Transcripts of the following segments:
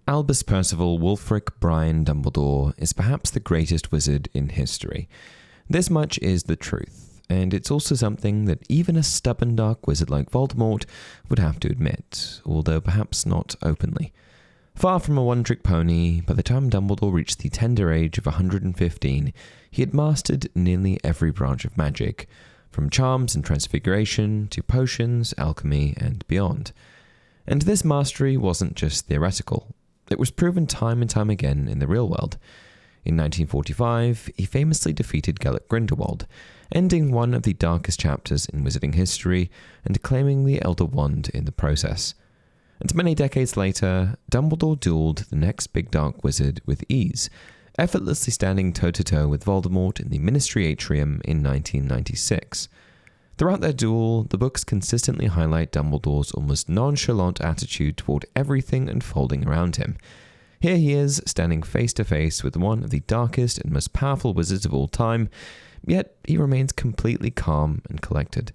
Albus Percival Wulfric Brian Dumbledore is perhaps the greatest wizard in history. This much is the truth, and it's also something that even a stubborn dark wizard like Voldemort would have to admit, although perhaps not openly. Far from a one-trick pony, by the time Dumbledore reached the tender age of 115, he had mastered nearly every branch of magic, from charms and transfiguration to potions, alchemy, and beyond. And this mastery wasn't just theoretical. It was proven time and time again in the real world. In 1945, he famously defeated Gellert Grindelwald, ending one of the darkest chapters in wizarding history and claiming the Elder Wand in the process. And many decades later, Dumbledore duelled the next big dark wizard with ease, effortlessly standing toe-to-toe with Voldemort in the Ministry Atrium in 1996. Throughout their duel, the books consistently highlight Dumbledore's almost nonchalant attitude toward everything unfolding around him. Here he is, standing face to face with one of the darkest and most powerful wizards of all time, yet he remains completely calm and collected.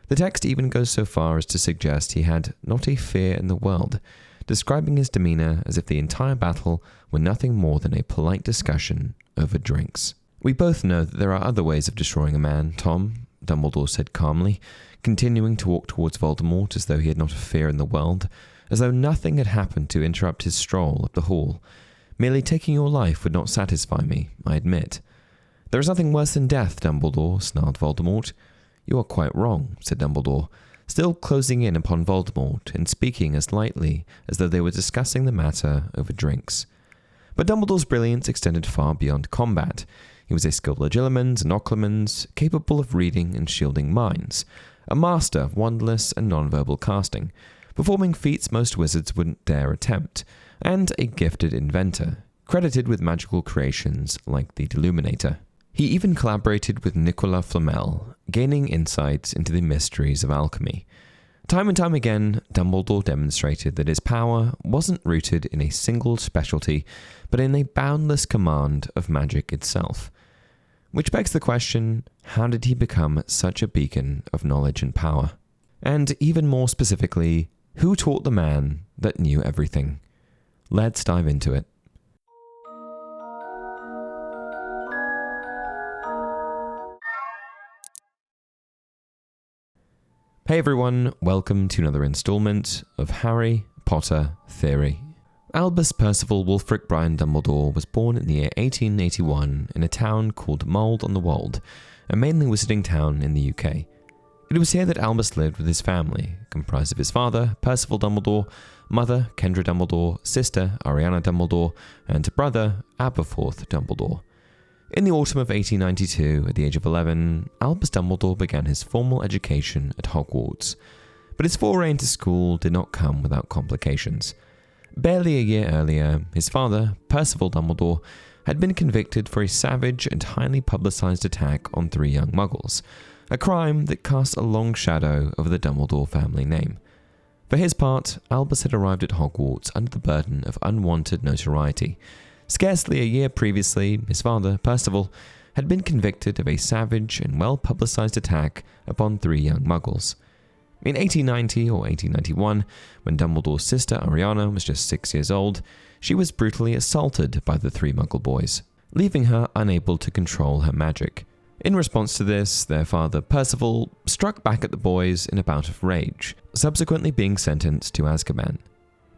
The text even goes so far as to suggest he had not a fear in the world, describing his demeanor as if the entire battle were nothing more than a polite discussion over drinks. "We both know that there are other ways of destroying a man, Tom," Dumbledore said calmly, continuing to walk towards Voldemort as though he had not a fear in the world, as though nothing had happened to interrupt his stroll up the hall. "Merely taking your life would not satisfy me, I admit." "There is nothing worse than death, Dumbledore," snarled Voldemort. "You are quite wrong," said Dumbledore, still closing in upon Voldemort and speaking as lightly as though they were discussing the matter over drinks. But Dumbledore's brilliance extended far beyond combat. He was a skilled legilimens and occlumens, capable of reading and shielding minds, a master of wandless and non-verbal casting, performing feats most wizards wouldn't dare attempt, and a gifted inventor, credited with magical creations like the Deluminator. He even collaborated with Nicolas Flamel, gaining insights into the mysteries of alchemy. Time and time again, Dumbledore demonstrated that his power wasn't rooted in a single specialty, but in a boundless command of magic itself. Which begs the question, how did he become such a beacon of knowledge and power? And even more specifically, who taught the man that knew everything? Let's dive into it. Hey everyone, welcome to another installment of Harry Potter Theory. Albus Percival Wulfric Brian Dumbledore was born in the year 1881 in a town called Mold on the Wold, a mainly wizarding town in the UK. It was here that Albus lived with his family, comprised of his father, Percival Dumbledore, mother, Kendra Dumbledore, sister, Ariana Dumbledore, and brother, Aberforth Dumbledore. In the autumn of 1892, at the age of 11, Albus Dumbledore began his formal education at Hogwarts. But his foray into school did not come without complications. Barely a year earlier, his father, Percival Dumbledore, had been convicted for a savage and highly publicized attack on 3 young muggles, a crime that cast a long shadow over the Dumbledore family name. For his part, Albus had arrived at Hogwarts under the burden of unwanted notoriety. Scarcely a year previously, his father, Percival, had been convicted of a savage and well-publicized attack upon 3 young muggles. In 1890 or 1891, when Dumbledore's sister Ariana was just 6 years old, she was brutally assaulted by the 3 muggle boys, leaving her unable to control her magic. In response to this, their father Percival struck back at the boys in a bout of rage, subsequently being sentenced to Azkaban.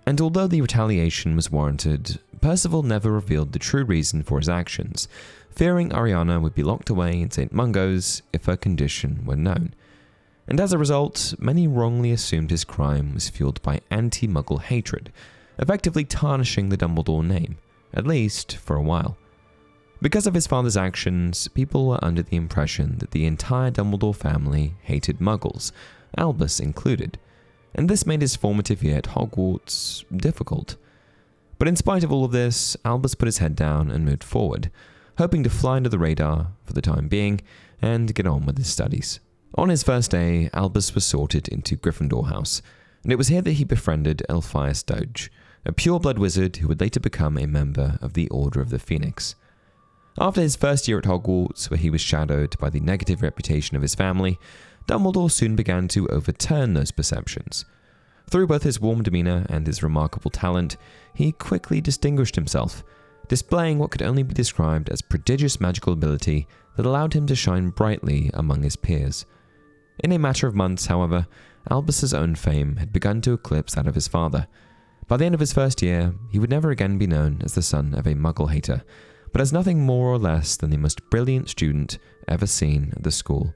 And although the retaliation was warranted, Percival never revealed the true reason for his actions, fearing Ariana would be locked away in St. Mungo's if her condition were known. And as a result, many wrongly assumed his crime was fueled by anti-Muggle hatred, effectively tarnishing the Dumbledore name, at least for a while. Because of his father's actions, people were under the impression that the entire Dumbledore family hated Muggles, Albus included, and this made his formative year at Hogwarts difficult. But in spite of all of this, Albus put his head down and moved forward, hoping to fly under the radar for the time being and get on with his studies. On his first day, Albus was sorted into Gryffindor House, and it was here that he befriended Elphias Doge, a pure-blood wizard who would later become a member of the Order of the Phoenix. After his first year at Hogwarts, where he was shadowed by the negative reputation of his family, Dumbledore soon began to overturn those perceptions. Through both his warm demeanor and his remarkable talent, he quickly distinguished himself, displaying what could only be described as prodigious magical ability that allowed him to shine brightly among his peers. In a matter of months, however, Albus's own fame had begun to eclipse that of his father. By the end of his first year, he would never again be known as the son of a Muggle hater, but as nothing more or less than the most brilliant student ever seen at the school.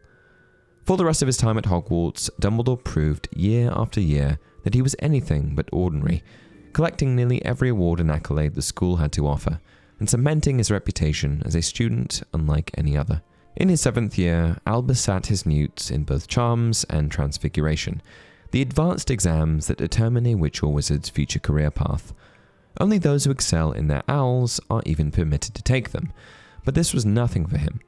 For the rest of his time at Hogwarts, Dumbledore proved year after year that he was anything but ordinary, collecting nearly every award and accolade the school had to offer, and cementing his reputation as a student unlike any other. In his 7th year, Albus sat his newts in both Charms and Transfiguration, the advanced exams that determine a witch or wizard's future career path. Only those who excel in their owls are even permitted to take them, but this was nothing for him.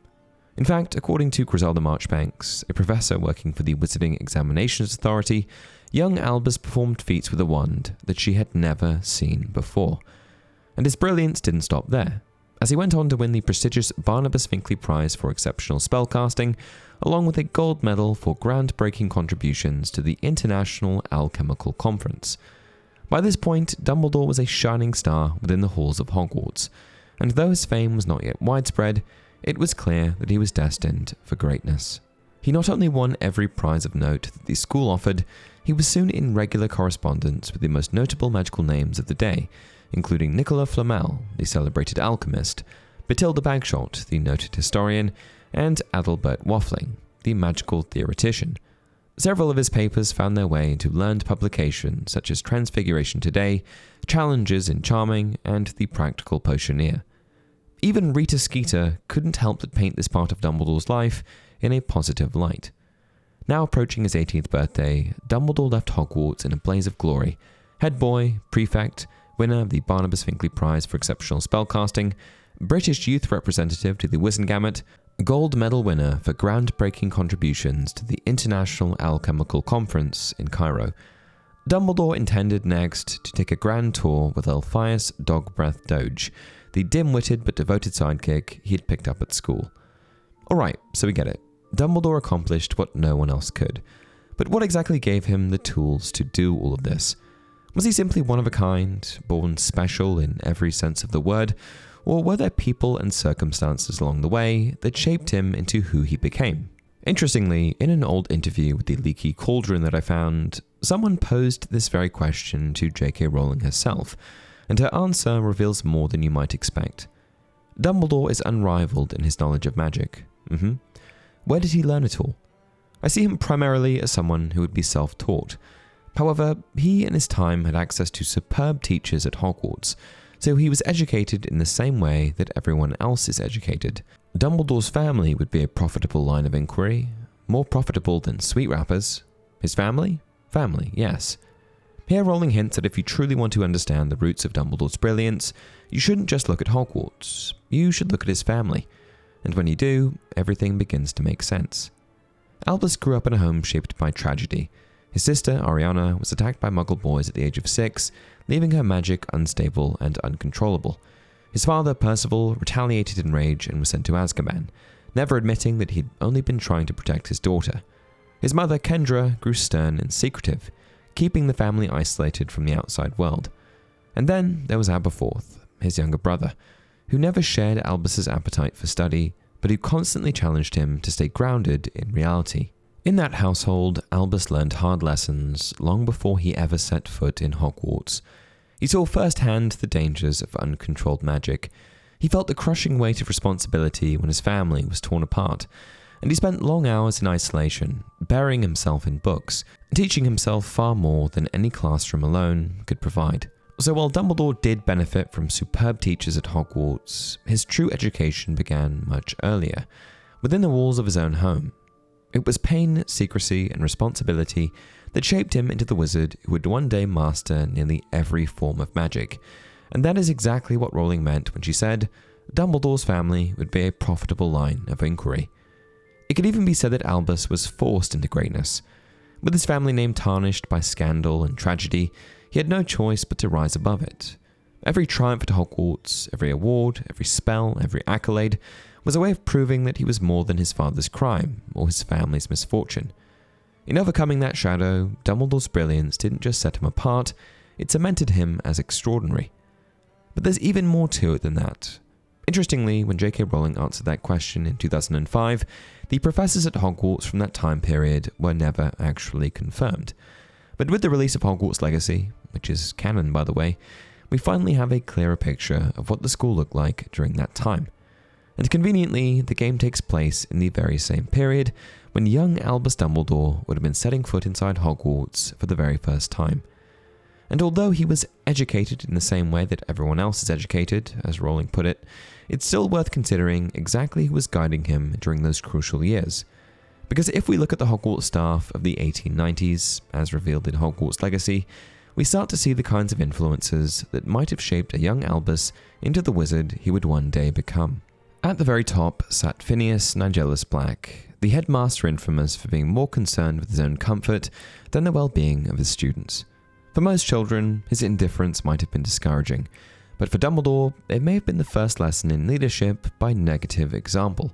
In fact, according to Griselda Marchbanks, a professor working for the Wizarding Examinations Authority, young Albus performed feats with a wand that she had never seen before. And his brilliance didn't stop there, as he went on to win the prestigious Barnabas Finkley Prize for exceptional spellcasting, along with a gold medal for groundbreaking contributions to the International Alchemical Conference. By this point, Dumbledore was a shining star within the halls of Hogwarts, and though his fame was not yet widespread, it was clear that he was destined for greatness. He not only won every prize of note that the school offered, he was soon in regular correspondence with the most notable magical names of the day, including Nicola Flamel, the celebrated alchemist, Bathilda Bagshot, the noted historian, and Adalbert Waffling, the magical theoretician. Several of his papers found their way into learned publications such as Transfiguration Today, Challenges in Charming, and The Practical Potioneer. Even Rita Skeeter couldn't help but paint this part of Dumbledore's life in a positive light. Now approaching his 18th birthday, Dumbledore left Hogwarts in a blaze of glory. Head boy, prefect, winner of the Barnabas Finkley Prize for exceptional spellcasting, British youth representative to the Wizengamot, gold medal winner for groundbreaking contributions to the International Alchemical Conference in Cairo. Dumbledore intended next to take a grand tour with Elphias Dogbreath Doge, the dim-witted but devoted sidekick he had picked up at school. Alright, so we get it. Dumbledore accomplished what no one else could. But what exactly gave him the tools to do all of this? Was he simply one of a kind, born special in every sense of the word, or were there people and circumstances along the way that shaped him into who he became? Interestingly, in an old interview with the Leaky Cauldron that I found, someone posed this very question to J.K. Rowling herself, and her answer reveals more than you might expect. Dumbledore is unrivaled in his knowledge of magic. Where did he learn it all? I see him primarily as someone who would be self-taught. However, he in his time had access to superb teachers at Hogwarts, so he was educated in the same way that everyone else is educated. Dumbledore's family would be a profitable line of inquiry, more profitable than sweet wrappers. His family? Family, yes. Here Rowling hints that if you truly want to understand the roots of Dumbledore's brilliance, you shouldn't just look at Hogwarts, you should look at his family. And when you do, everything begins to make sense. Albus grew up in a home shaped by tragedy. His sister, Ariana, was attacked by Muggle boys at the age of 6, leaving her magic unstable and uncontrollable. His father, Percival, retaliated in rage and was sent to Azkaban, never admitting that he'd only been trying to protect his daughter. His mother, Kendra, grew stern and secretive, keeping the family isolated from the outside world. And then there was Aberforth, his younger brother, who never shared Albus's appetite for study, but who constantly challenged him to stay grounded in reality. In that household, Albus learned hard lessons long before he ever set foot in Hogwarts. He saw firsthand the dangers of uncontrolled magic. He felt the crushing weight of responsibility when his family was torn apart, and he spent long hours in isolation, burying himself in books, teaching himself far more than any classroom alone could provide. So while Dumbledore did benefit from superb teachers at Hogwarts, his true education began much earlier, within the walls of his own home. It was pain, secrecy, and responsibility that shaped him into the wizard who would one day master nearly every form of magic, and that is exactly what Rowling meant when she said Dumbledore's family would be a profitable line of inquiry. It could even be said that Albus was forced into greatness. With his family name tarnished by scandal and tragedy, he had no choice but to rise above it. Every triumph at Hogwarts, every award, every spell, every accolade was a way of proving that he was more than his father's crime or his family's misfortune. In overcoming that shadow, Dumbledore's brilliance didn't just set him apart, it cemented him as extraordinary. But there's even more to it than that. Interestingly, when J.K. Rowling answered that question in 2005, the professors at Hogwarts from that time period were never actually confirmed. But with the release of Hogwarts Legacy, which is canon by the way, we finally have a clearer picture of what the school looked like during that time. And conveniently, the game takes place in the very same period when young Albus Dumbledore would have been setting foot inside Hogwarts for the very first time. And although he was educated in the same way that everyone else is educated, as Rowling put it, it's still worth considering exactly who was guiding him during those crucial years. Because if we look at the Hogwarts staff of the 1890s, as revealed in Hogwarts Legacy, we start to see the kinds of influences that might have shaped a young Albus into the wizard he would one day become. At the very top sat Phineas Nigellus Black, the headmaster infamous for being more concerned with his own comfort than the well-being of his students. For most children, his indifference might have been discouraging, but for Dumbledore, it may have been the first lesson in leadership by negative example.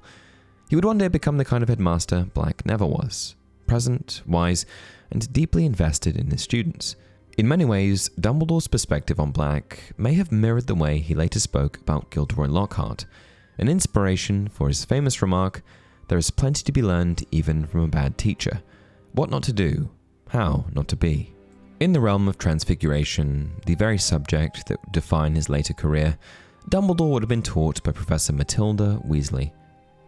He would one day become the kind of headmaster Black never was, present, wise, and deeply invested in his students. In many ways, Dumbledore's perspective on Black may have mirrored the way he later spoke about Gilderoy Lockhart, an inspiration for his famous remark, "There is plenty to be learned even from a bad teacher. What not to do, how not to be." In the realm of transfiguration, the very subject that would define his later career, Dumbledore would have been taught by Professor Matilda Weasley.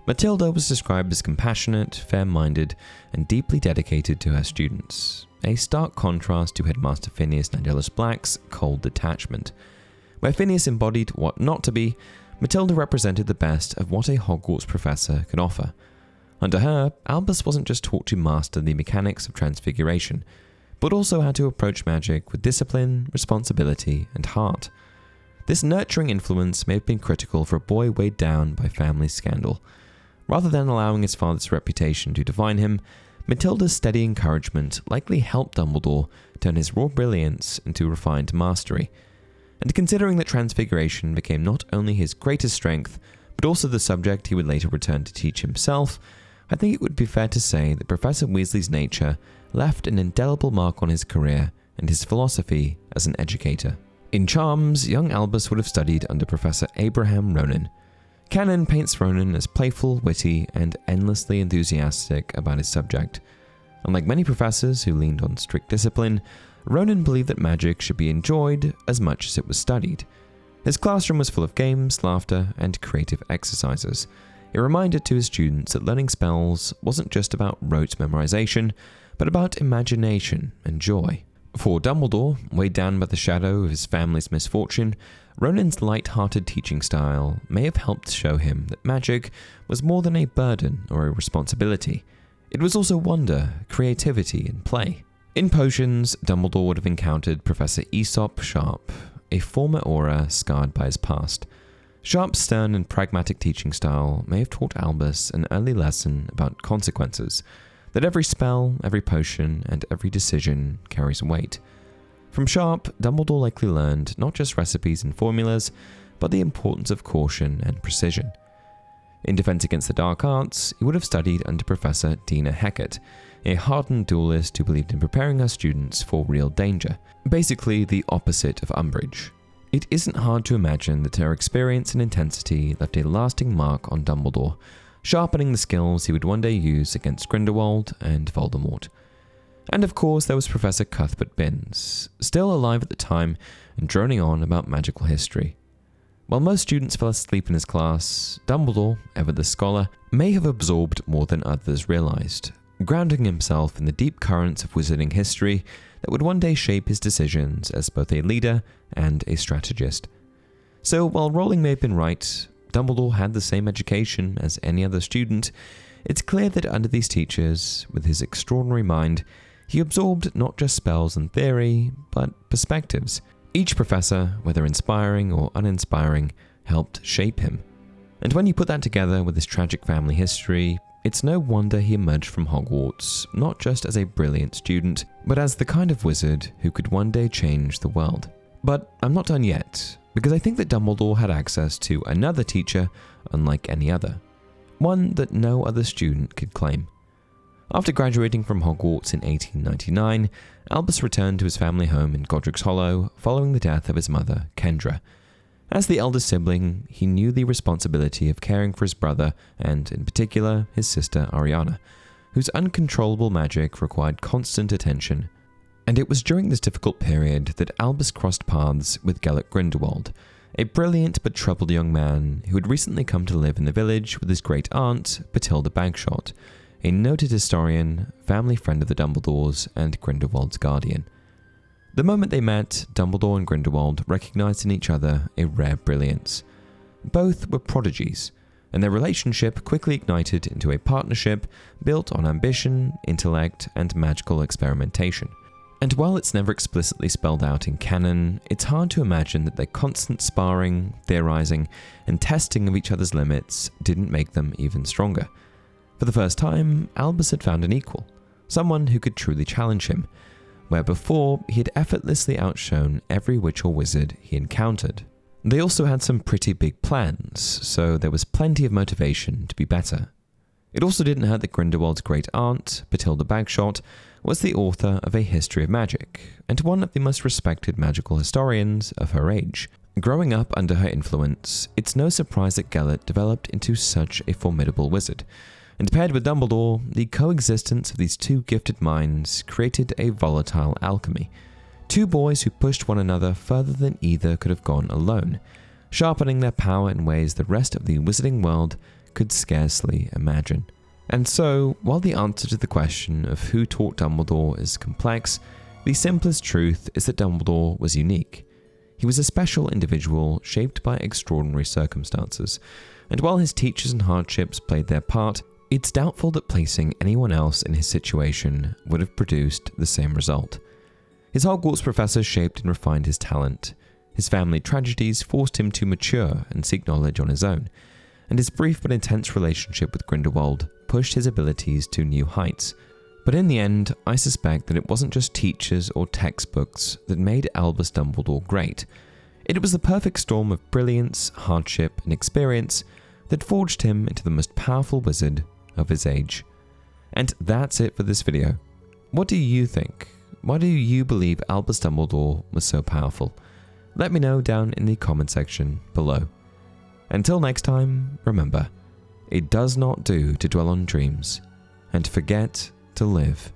Matilda was described as compassionate, fair-minded, and deeply dedicated to her students, a stark contrast to Headmaster Phineas Nigellus Black's cold detachment. Where Phineas embodied what not to be, Matilda represented the best of what a Hogwarts professor could offer. Under her, Albus wasn't just taught to master the mechanics of transfiguration, but also how to approach magic with discipline, responsibility, and heart. This nurturing influence may have been critical for a boy weighed down by family scandal. Rather than allowing his father's reputation to define him, Matilda's steady encouragement likely helped Dumbledore turn his raw brilliance into refined mastery. And considering that transfiguration became not only his greatest strength, but also the subject he would later return to teach himself, I think it would be fair to say that Professor Weasley's nature left an indelible mark on his career and his philosophy as an educator. In Charms, young Albus would have studied under Professor Abraham Ronan. Canon paints Ronan as playful, witty, and endlessly enthusiastic about his subject. Unlike many professors who leaned on strict discipline, Ronan believed that magic should be enjoyed as much as it was studied. His classroom was full of games, laughter, and creative exercises. It reminded to his students that learning spells wasn't just about rote memorization, but about imagination and joy. For Dumbledore, weighed down by the shadow of his family's misfortune, Ronan's light-hearted teaching style may have helped show him that magic was more than a burden or a responsibility. It was also wonder, creativity, and play. In Potions, Dumbledore would have encountered Professor Aesop Sharp, a former Auror scarred by his past. Sharp's stern and pragmatic teaching style may have taught Albus an early lesson about consequences, that every spell, every potion, and every decision carries weight. From Sharp, Dumbledore likely learned not just recipes and formulas, but the importance of caution and precision. In Defense Against the Dark Arts, he would have studied under Professor Dina Heckert, a hardened duelist who believed in preparing her students for real danger, basically the opposite of Umbridge. It isn't hard to imagine that her experience and intensity left a lasting mark on Dumbledore, sharpening the skills he would one day use against Grindelwald and Voldemort. And of course there was Professor Cuthbert Binns, still alive at the time and droning on about magical history. While most students fell asleep in his class, Dumbledore, ever the scholar, may have absorbed more than others realized, grounding himself in the deep currents of wizarding history that would one day shape his decisions as both a leader and a strategist. So while Rowling may have been right, Dumbledore had the same education as any other student, it's clear that under these teachers, with his extraordinary mind, he absorbed not just spells and theory, but perspectives. Each professor, whether inspiring or uninspiring, helped shape him. And when you put that together with his tragic family history, it's no wonder he emerged from Hogwarts not just as a brilliant student, but as the kind of wizard who could one day change the world. But I'm not done yet, because I think that Dumbledore had access to another teacher unlike any other. One that no other student could claim. After graduating from Hogwarts in 1899, Albus returned to his family home in Godric's Hollow following the death of his mother, Kendra. As the eldest sibling, he knew the responsibility of caring for his brother and, in particular, his sister Ariana, whose uncontrollable magic required constant attention. And it was during this difficult period that Albus crossed paths with Gellert Grindelwald, a brilliant but troubled young man who had recently come to live in the village with his great-aunt, Bathilda Bagshot, a noted historian, family friend of the Dumbledores, and Grindelwald's guardian. The moment they met, Dumbledore and Grindelwald recognized in each other a rare brilliance. Both were prodigies, and their relationship quickly ignited into a partnership built on ambition, intellect, and magical experimentation. And while it's never explicitly spelled out in canon, it's hard to imagine that their constant sparring, theorizing, and testing of each other's limits didn't make them even stronger. For the first time, Albus had found an equal, someone who could truly challenge him, where before he had effortlessly outshone every witch or wizard he encountered. They also had some pretty big plans, so there was plenty of motivation to be better. It also didn't hurt that Grindelwald's great-aunt, Bathilda Bagshot, was the author of A History of Magic, and one of the most respected magical historians of her age. Growing up under her influence, it's no surprise that Gellert developed into such a formidable wizard. And paired with Dumbledore, the coexistence of these two gifted minds created a volatile alchemy. Two boys who pushed one another further than either could have gone alone, sharpening their power in ways the rest of the wizarding world could scarcely imagine. And so, while the answer to the question of who taught Dumbledore is complex, the simplest truth is that Dumbledore was unique. He was a special individual shaped by extraordinary circumstances, and while his teachers and hardships played their part, it's doubtful that placing anyone else in his situation would have produced the same result. His Hogwarts professors shaped and refined his talent. His family tragedies forced him to mature and seek knowledge on his own, and his brief but intense relationship with Grindelwald pushed his abilities to new heights. But in the end, I suspect that it wasn't just teachers or textbooks that made Albus Dumbledore great. It was the perfect storm of brilliance, hardship, and experience that forged him into the most powerful wizard of his age. And that's it for this video. What do you think? Why do you believe Albus Dumbledore was so powerful? Let me know down in the comment section below. Until next time, remember, it does not do to dwell on dreams and forget to live.